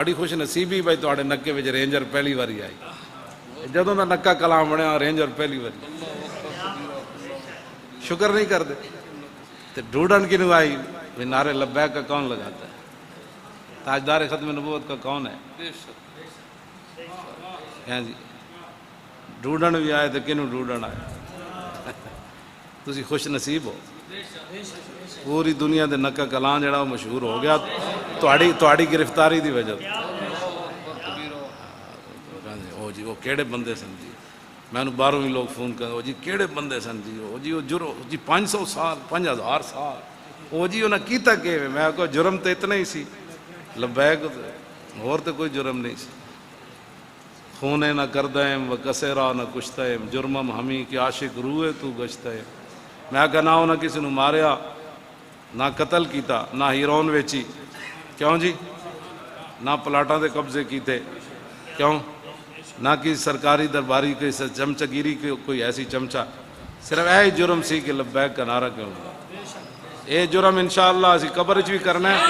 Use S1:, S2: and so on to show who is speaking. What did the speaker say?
S1: बड़ी खुश नसीबी भाई तुहाडे नक्के विच रेंजर पहली बारी आई। जदों दा नक्का कलाम बनया रेंजर पहली बारी। शुक्र नहीं करते तो ढूंढन किनू आई भी नारे लब्बैक का कौन लगाता है? ताजदार खत्म नबूवत का कौन है? हैं जी, ढूंढन भी आए तो किनू ढूंढन आए? तुसी खुश नसीब हो। पूरी दुनिया के नक्का कलाम जड़ा मशहूर हो गया तुहाड़ी गिरफ्तारी की वजह। ओ जी वो केड़े बंदे सन जी, मैनू बाहरों भी लोग फोन कर, ओ जी केड़े बंदे सन जी, ओ जी वो जुर्म जी 500 साल 5000 साल, ओ जी उन्हें कीता के? मैं को जुर्म तो इतना ही सी, लब्बैक होर तो कोई जुर्म नहीं सी। खूने न करदम व कसेरा न कुश्तम जुर्मम हमी कि आशिक रूए तू गश्तम। मैं कहा ना उन्हें किसी ने मारिया, ना कतल किया, ना हीरोन वेची, क्यों जी? ना प्लाटा के कब्जे किए, क्यों? ना कि सरकारी दरबारी कोई चमचागिरी कोई ऐसी चमचा, सिर्फ यह जुर्म सी कि लब्बैक का नारा क्यों? ये जुर्म इंशाअल्लाह असी कब्र च भी करना है।